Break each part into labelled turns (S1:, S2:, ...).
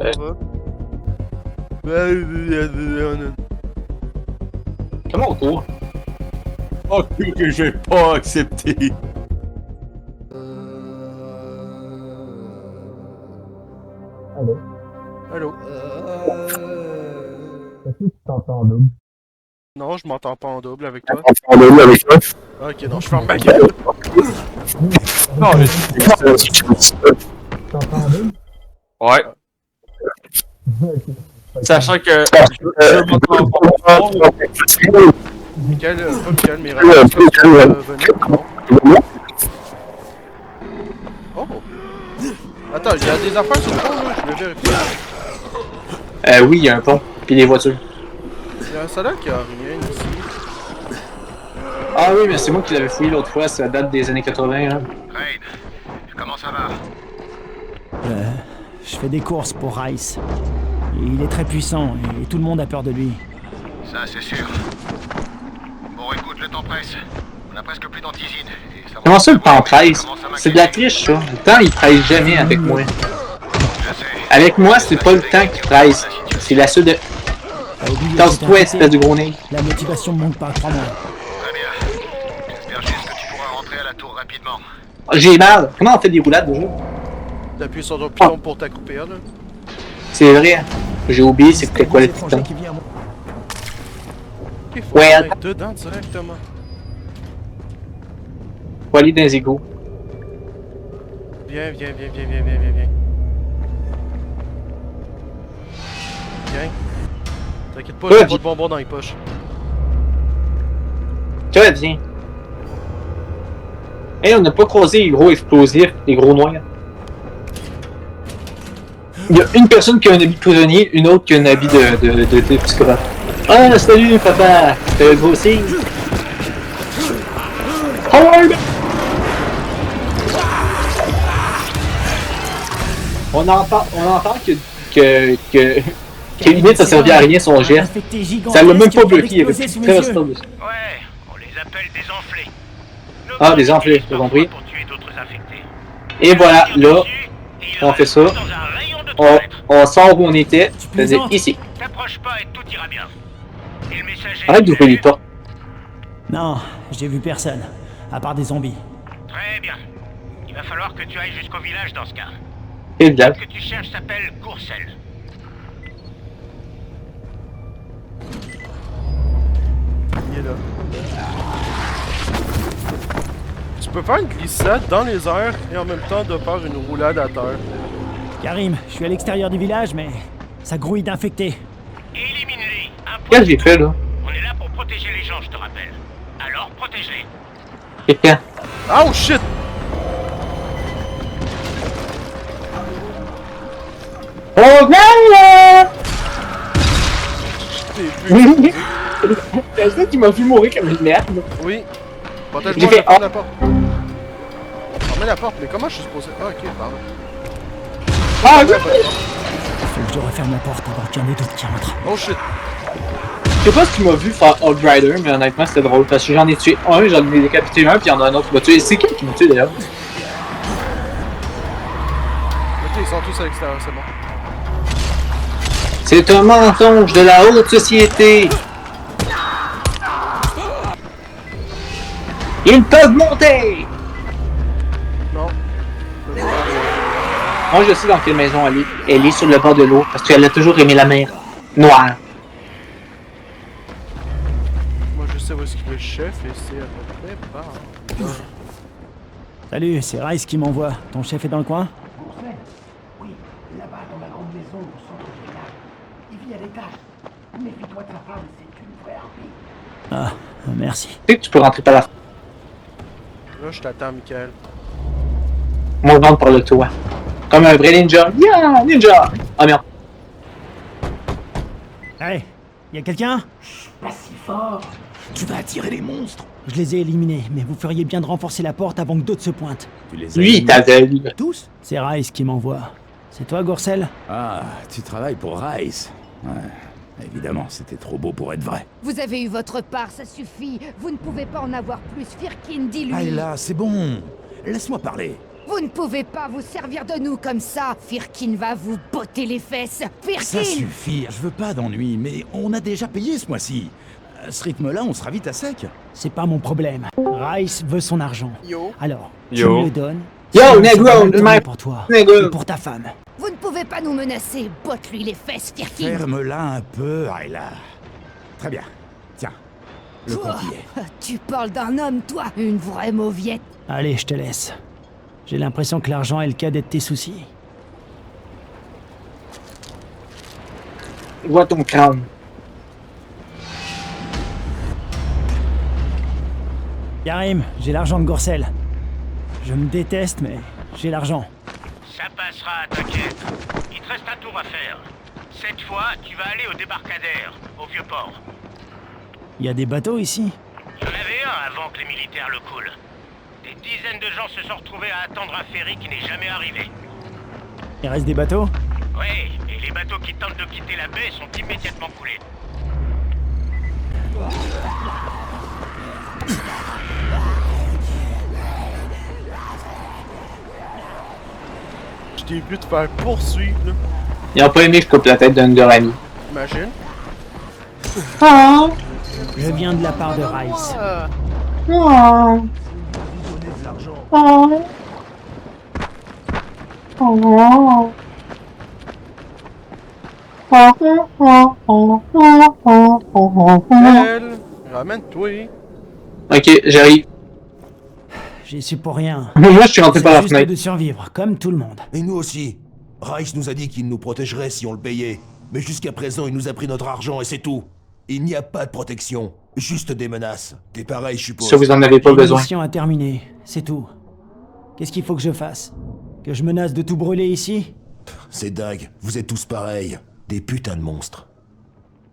S1: va?
S2: Comment on court?
S3: Oh, que j'ai pas accepté.
S4: Allô?
S1: Allô?
S4: Est-ce que tu t'entends en double?
S1: Non, je m'entends pas en double avec toi.
S4: En double avec toi?
S1: Ok, non, je ferme ma gueule.
S3: Non, mais
S4: Tu t'entends en double?
S3: ouais.
S4: Ok.
S3: Sachant que je m'entends pas fort.
S1: Michael, pas Michael, mais Raphaël, est-ce que tu peux venir? Non. Oh! Attends, il y a des affaires sur le pont, là, je vais vérifier.
S2: Oui, il y a un pont. Puis des voitures.
S1: Il y a un salaire qui a rien ici.
S2: Ah oui, mais c'est moi qui l'avais fouillé l'autre fois, ça date des années 80. Hein.
S5: Raid, comment ça va?
S6: Je fais des courses pour Rice. Il est très puissant et tout le monde a peur de lui.
S5: Ça, c'est sûr. Bon, écoute, le temps presse. On a presque plus d'antisine. et ça va-
S2: Comment ça, le temps presse?
S5: Commence à
S2: C'est de la triche, ça. Le temps, il presse jamais avec moi.
S5: Je sais.
S2: Avec moi, c'est pas le temps qui presse. C'est la suite de...
S6: T'as oublié
S2: Tasse-toi,
S6: que j'étais
S2: espèce de gros nez.
S6: La motivation me manque pas, crois-moi.
S5: Très bien. J'espère juste que tu pourras rentrer à la tour rapidement.
S2: J'ai mal. Comment on fait des roulades, déjà?
S1: T'appuies sur ton piton pour t'accroupir, là.
S2: C'est vrai. J'ai oublié c'était quoi le
S6: étranger
S2: piton.
S6: qui vit à moi.
S1: Il faut
S2: Ouais,
S1: aller dedans directement.
S2: Faut aller dans les égouts.
S1: Viens. Viens. T'inquiète pas,
S2: Ouais,
S1: j'ai pas
S2: viens.
S1: de bonbons dans les poches.
S2: Tu vois, viens. Hey, on n'a pas croisé les gros explosifs, les gros noirs. Il y a une personne qui a un habit de prisonnier, une autre qui a un habit de psychopathe. Ah, salut papa! T'as grossi? Howard! On entend que limite ça servait à rien son geste.
S6: Infecté gigantesque
S2: Ça l'a même
S6: qui
S2: pas
S6: vient
S2: bloqué, il avait
S6: d'exploser
S2: plus
S6: sous
S2: de
S6: mes
S2: trace.
S6: yeux.
S5: Ouais, on les appelle des enflés. Nos
S2: Ah,
S5: boss
S2: des enflés,
S5: utilisent
S2: j'ai compris.
S5: parfois pour tuer d'autres infectés.
S2: Et voilà,
S5: Ils tirent
S2: là,
S5: dessus, et ils
S2: on fait
S5: restent
S2: ça.
S5: dans un rayon de 3
S2: on,
S5: mètres.
S2: on sort où on était,
S6: Tu
S2: c'est-à-dire
S6: plaisantes?
S2: ici.
S5: T'approches pas et tout ira bien. Et le messager...
S2: Arrête d'ouvrir les portes.
S6: Non, j'ai vu personne, à part des zombies.
S5: Très bien. Il va falloir que tu ailles jusqu'au village dans ce cas.
S2: Et le diable.
S5: Ce que tu cherches s'appelle Courcelles.
S1: Il est là. Tu peux faire une glissade dans les airs et en même temps de faire une roulade à terre.
S6: Karim, je suis à l'extérieur du village, mais ça grouille d'infectés.
S5: Élimine-les. Un point.
S2: Qu'est-ce que j'ai fait là?
S5: On est là pour protéger les gens, je te rappelle. Alors protège-les.
S2: Quelqu'un.
S1: Oh shit!
S2: Oh non!
S1: T'es plus.
S2: C'est ça qui m'a vu mourir comme une merde.
S1: Oui. Protège-moi,
S2: J'ai fait-
S1: je ferme la porte. Fermez la porte, mais comment je suis supposé. Ah, ok, pardon.
S2: Ah oui!
S6: Faut que je referme la porte avant qu'il y en ait d'autres qui rentrent.
S1: Oh shit!
S2: Je sais pas ce qui m'a vu faire Outrider, mais honnêtement c'était drôle parce que j'en ai tué un, j'en ai décapité un, puis il y en a un autre qui m'a tué. C'est qui m'a tué d'ailleurs?
S1: Ok, ils sont tous à l'extérieur, c'est bon.
S2: C'est un mensonge de la haute société! Ils peuvent monter!
S1: Non.
S2: Moi je sais dans quelle maison elle est. Elle est sur le bord de l'eau parce qu'elle a toujours aimé la mer noire.
S1: Moi je sais où est-ce qu'il est le chef et c'est à peu près par.
S6: Salut, c'est Rice qui m'envoie. Ton chef est dans le coin?
S7: Oui, là-bas dans la grande maison au centre du village. Il vit à l'étage. Méfie-toi de sa femme, c'est une vraie harpie.
S6: Ah, merci.
S2: Tu sais que tu peux rentrer par la
S1: Là je t'attends, Michael.
S2: Moi je rentre par le toit. Comme un vrai ninja. Yeah! Ninja! Ah merde.
S6: Hey, y a quelqu'un?
S7: Pas si fort. Tu vas attirer les monstres.
S6: Je les ai éliminés, mais vous feriez bien de renforcer la porte avant que d'autres se pointent.
S3: Tu les as
S2: Lui il t'aveugle.
S6: Tous? C'est Rice qui m'envoie. C'est toi, Gourcel?
S3: Ah, tu travailles pour Rice. Ouais, évidemment, c'était trop beau pour être vrai.
S8: Vous avez eu votre part, ça suffit. Vous ne pouvez pas en avoir plus. Firkin, dis-lui.
S3: Ah, là, c'est bon. Laisse-moi parler.
S8: Vous ne pouvez pas vous servir de nous comme ça. Firkin va vous botter les fesses.
S3: Ça
S8: Firkin!
S3: suffit, je veux pas d'ennui, mais on a déjà payé ce mois-ci. À ce rythme-là, on sera vite à sec.
S6: C'est pas mon problème. Rice veut son argent.
S1: Yo.
S6: Alors, tu
S9: Yo.
S6: me le donnes.
S2: Yo,
S6: sinon
S2: négro,
S6: c'est pas le
S2: mec.
S6: pour toi.
S2: Négro.
S6: Et pour ta femme.
S8: Vous ne pouvez pas nous menacer. Botte-lui les fesses, Firkin.
S3: Ferme-la un peu, Ayla. Très bien. Tiens, le compte y est.
S8: Tu parles d'un homme, toi. Une vraie mauviette.
S6: Allez, je te laisse. J'ai l'impression que l'argent est le cadet de tes soucis.
S2: Vois ton crâne.
S6: Karim, j'ai l'argent de Gorsel. Je me déteste, mais j'ai l'argent.
S5: Ça passera, t'inquiète. Il te reste un tour à faire. Cette fois, tu vas aller au débarcadère, au Vieux-Port.
S6: Il y a des bateaux ici?
S5: Il y en avait un avant que les militaires le coulent. Des dizaines de gens se sont retrouvés à attendre un ferry qui n'est jamais arrivé.
S6: Il reste des bateaux?
S5: Ouais, et les bateaux qui tentent de quitter la baie sont immédiatement coulés.
S1: Je t'ai vu te faire poursuivre, là.
S2: Ils ont pas aimé que je coupe la tête d'un de leurs amis.
S1: Imagine.
S2: Ah!
S6: Je viens de la part de Rice.
S2: Ah!
S1: Elle, ramène-toi.
S2: Ok, j'arrive.
S6: J'y suis pour rien.
S2: Moi, je suis rentré par la
S6: C'est juste
S2: fenêtre.
S6: de survivre, comme tout le monde.
S10: Et nous aussi. Rice nous a dit qu'il nous protégerait si on le payait. Mais jusqu'à présent, il nous a pris notre argent et c'est tout. Il n'y a pas de protection. Juste des menaces. T'es pareil, je suppose.
S2: Ça, vous en avez pas
S6: J'ai une
S2: besoin.
S6: mission à terminer, c'est tout. Qu'est-ce qu'il faut que je fasse? Que je menace de tout brûler ici?
S10: C'est dingue. Vous êtes tous pareils. Des putains de monstres.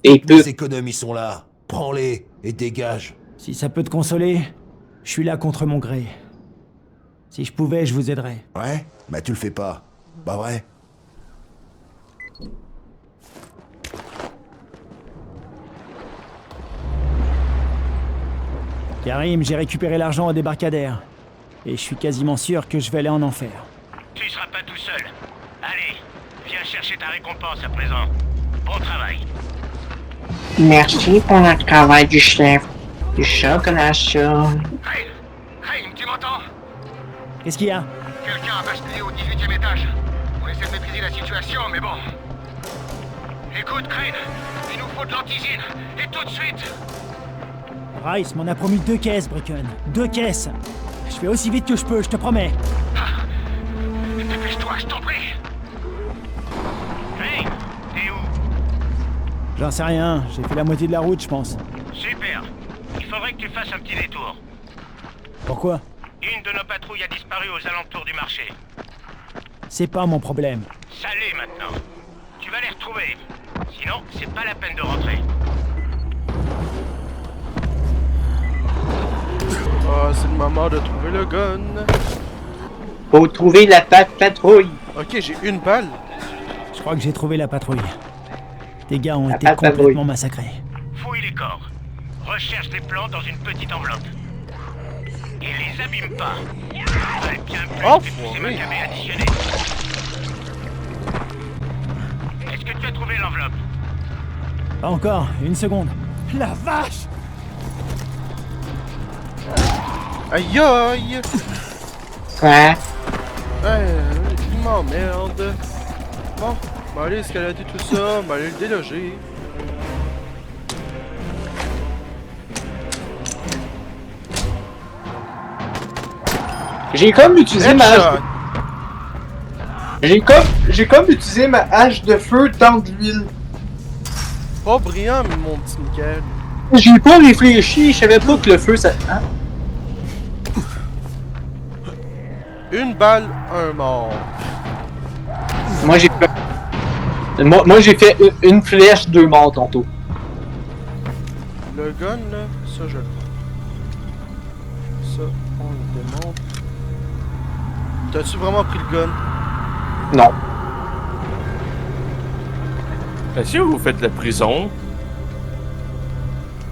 S2: Et peu.
S10: Les économies sont là. Prends-les et dégage.
S6: Si ça peut te consoler, je suis là contre mon gré. Si je pouvais, je vous aiderais.
S10: Ouais? Bah tu le fais pas. Pas vrai?
S6: Karim, j'ai récupéré l'argent au débarcadère. Et je suis quasiment sûr que je vais aller en enfer.
S5: Tu seras pas tout seul. Allez, viens chercher ta récompense à présent. Bon travail.
S2: Merci pour le travail du chef. Du chocolat chaud.
S5: Crane, Crane, tu m'entends?
S6: Qu'est-ce qu'il y a?
S5: Quelqu'un a basculé au 18e étage. On essaie de maîtriser la situation, mais bon. Écoute, Crane, il nous faut de l'antisine. Et tout de suite.
S6: Rice m'en a promis 2 caisses, Bricken. 2 caisses. Je fais aussi vite que je peux, je te promets.
S5: Dépêche-toi, je t'en prie. Crane, t'es où?
S6: J'en sais rien, j'ai fait la moitié de la route, je pense.
S5: Super. Il faudrait que tu fasses un petit détour.
S6: Pourquoi?
S5: Une de nos patrouilles a disparu aux alentours du marché.
S6: C'est pas mon problème.
S5: Ça l'est maintenant. Tu vas les retrouver. Sinon, c'est pas la peine de rentrer.
S1: Ah, c'est le moment de trouver le gun.
S2: Faut trouver la patrouille.
S1: Ok, j'ai une balle.
S6: Je crois que j'ai trouvé la patrouille. Tes gars ont
S2: La
S6: été
S2: patrouille.
S6: complètement massacrés.
S5: Fouille les corps. Recherche les plans dans une petite enveloppe. Et les abîme pas. Valent bien plus
S1: Oh,
S5: que tous ces
S1: oui.
S5: macabées additionnés. Est-ce que tu as trouvé l'enveloppe?
S6: Pas encore, une seconde. La vache!
S1: Aïe aïe.
S2: Quoi?
S1: Il m'emmerde. Bon, on va aller escalader tout ça, on va aller le déloger.
S2: J'ai comme utilisé ma hache.
S1: Headshot.
S2: J'ai comme utilisé ma hache de feu dans de l'huile.
S1: Pas brillant, mon petit Michael.
S2: J'ai pas réfléchi, je savais pas que le feu ça. Hein?
S1: Une balle, un mort.
S2: Moi j'ai fait. Moi j'ai fait une flèche, 2 morts tantôt.
S1: Le gun, là, ça je le prends. Ça, on le démonte. T'as-tu vraiment pris le gun?
S2: Non.
S9: Est-ce que vous faites la prison?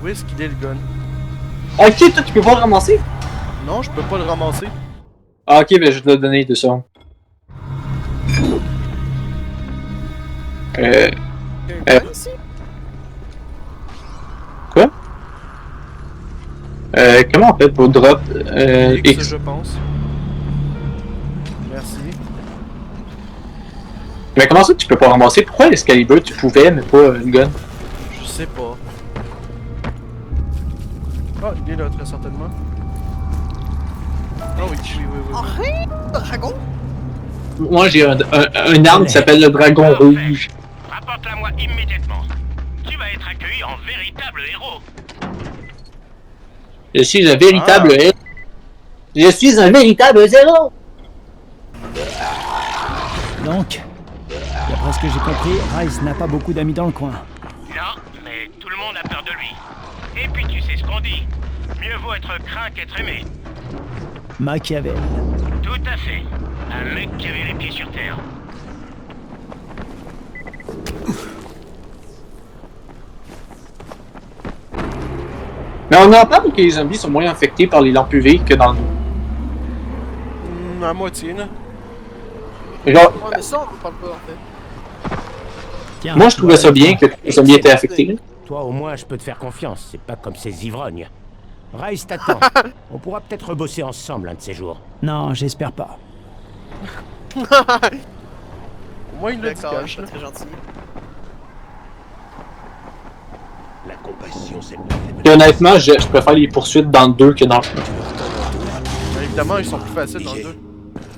S1: Où est-ce qu'il est le gun?
S2: Ok, toi tu peux pas le ramasser?
S1: Non, je peux pas le ramasser.
S2: Ah, ok, ben je vais te le donner 2 secondes. Quoi? Comment on fait pour drop X?
S1: Je pense. Merci.
S2: Mais comment ça tu peux pas ramasser? Pourquoi l'Excalibur tu pouvais mais pas une gun?
S1: Je sais pas. Ah, il est là très certainement. Ah oui, oui, oui, oui.
S11: Arrête, dragon!
S2: Moi j'ai un arme qui s'appelle le Dragon Rouge.
S5: Rapporte-la-moi immédiatement. Tu vas être accueilli en véritable héros.
S2: Je suis un véritable héros. Je suis un véritable héros!
S6: Donc, d'après ce que j'ai compris, Rice n'a pas beaucoup d'amis dans le coin.
S5: Non, mais tout le monde a peur de lui. Et puis tu sais ce qu'on dit. Mieux vaut être craint qu'être aimé.
S6: Machiavel.
S5: Tout à fait. Un mec qui avait les pieds sur terre.
S2: Mais on en parle que les zombies sont moins infectés par les lampes UV que dans le
S1: À moitié, là.
S2: genre,
S11: Ouais, mais ça, on parle pas, en fait.
S6: Tiens,
S2: moi je trouvais ça bien que les zombies étaient affectés.
S7: Toi, au moins, je peux te faire confiance. C'est pas comme ces ivrognes. Rice t'attend. On pourra peut-être bosser ensemble un de ces jours.
S6: Non, j'espère pas.
S1: Au moins, il l'a dit
S11: D'accord,
S1: cash, là.
S11: très gentil.
S7: La compassion, c'est
S2: Et honnêtement, je préfère les poursuites dans le 2 que dans le 1.
S1: Mais évidemment, ils sont plus faciles dans le 2.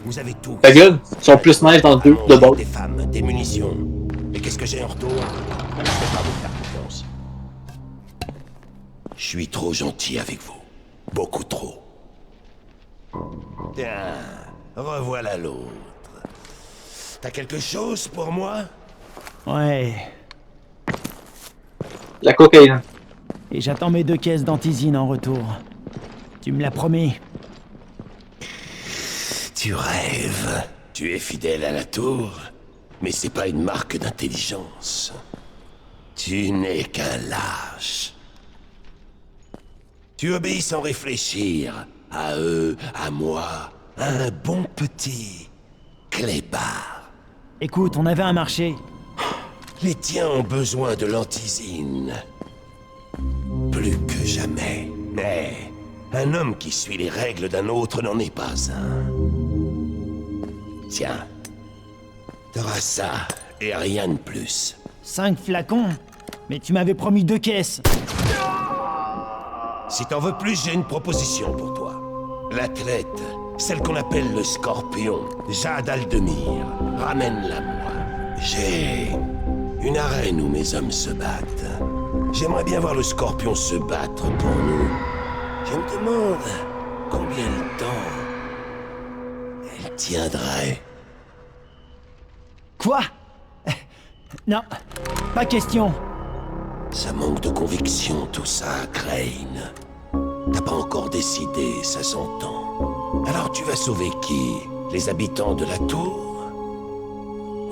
S10: Vous avez tout.
S2: Ta gueule, ils sont plus nice dans le 2 de base.
S10: Des femmes, des munitions. Et qu'est-ce que j'ai en retour? Je ne peux pas vous faire confiance. Je suis trop gentil avec vous. Beaucoup trop. Tiens, revoilà l'autre. T'as quelque chose pour moi?
S6: Ouais.
S2: La cocaïne.
S6: Et j'attends mes 2 caisses d'antisine en retour. Tu me l'as promis.
S10: Tu rêves. Tu es fidèle à la tour, mais c'est pas une marque d'intelligence. Tu n'es qu'un lâche. Tu obéis sans réfléchir. À eux, à moi. Un bon petit clébard.
S6: Écoute, on avait un marché.
S10: Les tiens ont besoin de l'antisine. Plus que jamais. Mais un homme qui suit les règles d'un autre n'en est pas un. Tiens. T'auras ça et rien de plus.
S6: 5 flacons? Mais tu m'avais promis 2 caisses.
S10: Si t'en veux plus, j'ai une proposition pour toi. L'athlète, celle qu'on appelle le Scorpion, Jade Aldemir, ramène-la moi. J'ai une arène où mes hommes se battent. J'aimerais bien voir le Scorpion se battre pour nous. Je me demande combien de temps elle tiendrait.
S6: Quoi? Non, pas question.
S10: Ça manque de conviction tout ça, Crane. T'as pas encore décidé, ça s'entend. Alors tu vas sauver qui? Les habitants de la tour?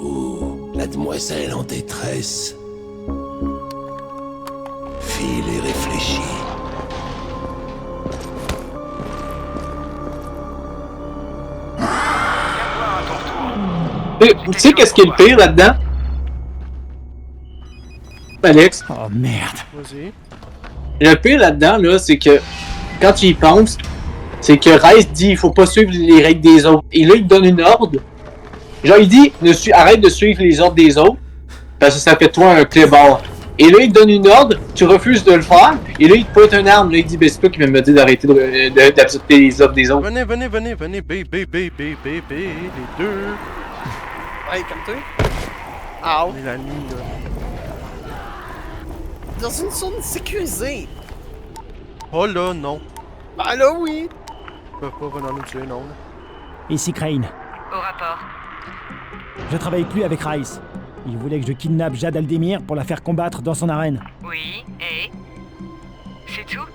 S10: Ou la demoiselle en détresse? File et réfléchis.
S2: Tu sais qu'est-ce qui est le pire là-dedans? Alex,
S6: Oh merde.
S1: Vas-y.
S2: le pire là-dedans, là, c'est que quand tu y penses, c'est que Rice dit il faut pas suivre les règles des autres. Et là, il te donne une ordre. Genre, il dit arrête de suivre les ordres des autres, parce que ça fait toi un clébard. Et là, il te donne une ordre, tu refuses de le faire, et là, il te pointe une arme. Là, il dit ben, c'est toi qui me dit d'arrêter d'accepter les ordres des autres.
S1: Venez, baby, les deux.
S11: Ouais, comme toi. Ow.
S1: On est la nuit, là.
S11: Dans une zone sécurisée.
S1: Oh là, non.
S11: Ah là, oui.
S1: Ils peuvent pas venir nous tuer, non.
S6: Ici Crane.
S8: Au rapport.
S6: Je travaille plus avec Rice. Il voulait que je kidnappe Jade Aldemir pour la faire combattre dans son arène.
S8: Oui, et c'est tout?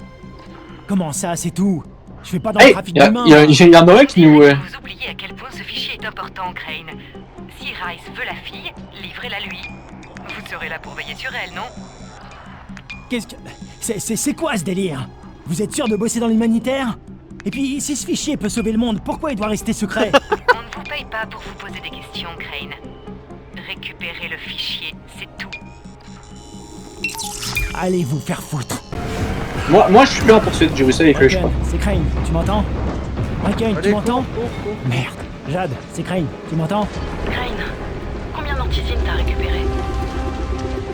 S6: Comment ça, c'est tout? Je fais pas dans
S2: Hey,
S6: le trafic d'humains.
S2: il y en a un qui nous...
S8: Vous oubliez à quel point ce fichier est important, Crane. Si Rice veut la fille, livrez-la lui. Vous serez là pour veiller sur elle, non?
S6: Qu'est-ce que... C'est quoi ce délire? Vous êtes sûr de bosser dans l'humanitaire? Et puis, si ce fichier peut sauver le monde, pourquoi il doit rester secret?
S8: On ne vous paye pas pour vous poser des questions, Crane. Récupérez le fichier, c'est tout.
S6: Allez vous faire foutre.
S2: Moi, je suis plus en poursuite. J'ai vu ça les feux, je
S6: Bracken,
S2: crois.
S6: c'est Crane, tu m'entends? Bracken, tu
S1: Allez,
S6: m'entends?
S1: cours.
S6: Merde. Jade, c'est Crane, tu m'entends?
S8: Crane, combien d'antisine t'as récupéré?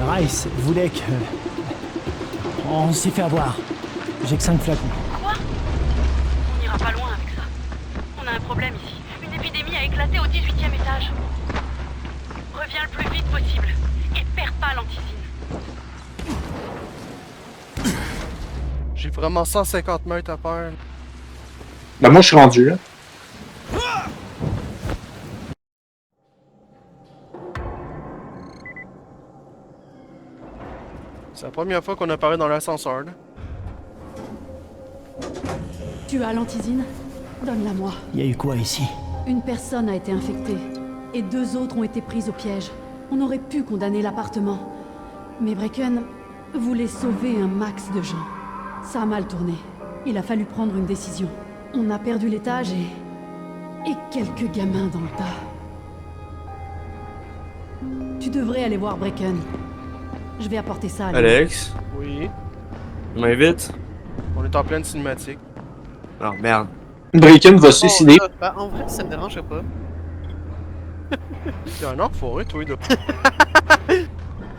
S6: Rice voulait que... On s'est fait avoir. J'ai que 5 flacons.
S8: Quoi? On n'ira pas loin avec ça. On a un problème ici. Une épidémie a éclaté au 18e étage. Reviens le plus vite possible. Et perds pas l'antisine.
S1: J'ai vraiment 150 mètres à faire.
S2: Ben, moi, je suis rendu, là.
S1: C'est la première fois qu'on apparaît dans l'ascenseur, là.
S12: Tu as l'antisine? Donne-la-moi.
S6: Il y a eu quoi ici?
S12: Une personne a été infectée, et 2 autres ont été prises au piège. On aurait pu condamner l'appartement. Mais Bracken voulait sauver un max de gens. Ça a mal tourné. Il a fallu prendre une décision. On a perdu l'étage et quelques gamins dans le tas. Tu devrais aller voir Bracken. Je vais apporter ça à lui.
S9: Alex,
S1: Oui.
S9: tu m'invites?
S1: On est en pleine cinématique.
S9: Oh merde.
S2: Bracken va se suicider.
S11: Oh, bah, en vrai, ça me dérange pas.
S1: T'es un enfoiré, toi, de...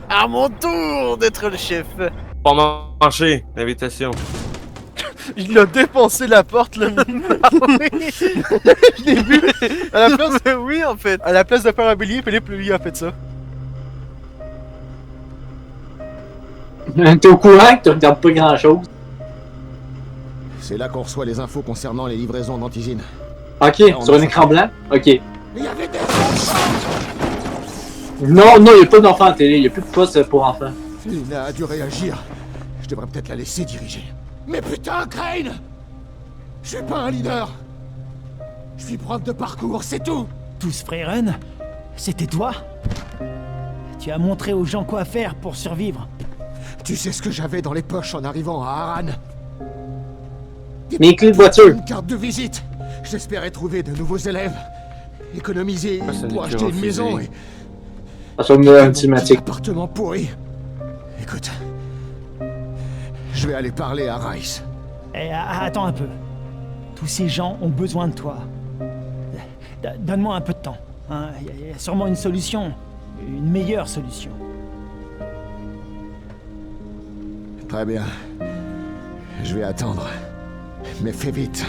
S11: À mon tour d'être le chef.
S9: Pas marcher, l'invitation.
S1: Il a défoncé la porte, là. Je l'ai vu. À la place de...
S11: Oui, en fait.
S1: À la place de faire un bélier, Philippe, lui, a fait ça.
S2: T'es au courant que tu regardes pas grand-chose?
S13: C'est là qu'on reçoit les infos concernant les livraisons d'antisine.
S2: Ok, sur un écran blanc? Ok.
S13: Il y avait des
S2: Non, il n'y a pas d'enfants à télé, il n'y a plus de poste pour enfants.
S13: Lina a dû réagir. Je devrais peut-être la laisser diriger. Mais putain, Crane! Je suis pas un leader! Je suis prof de parcours, c'est tout!
S6: Tous Freyren? C'était toi? Tu as montré aux gens quoi faire pour survivre.
S13: Tu sais ce que j'avais dans les poches en arrivant à Harran?
S2: Mes clés de voiture.
S13: Une carte de visite! J'espérais trouver de nouveaux élèves. Économiser pour acheter une maison et...
S2: Ça me une cinématique.
S13: Appartement pourri. Écoute... Je vais aller parler à Rice.
S6: Eh, attends un peu. Tous ces gens ont besoin de toi. Donne-moi un peu de temps. Hein. Il y a sûrement une solution. Une meilleure solution.
S13: Très bien. Je vais attendre. Mais fais vite.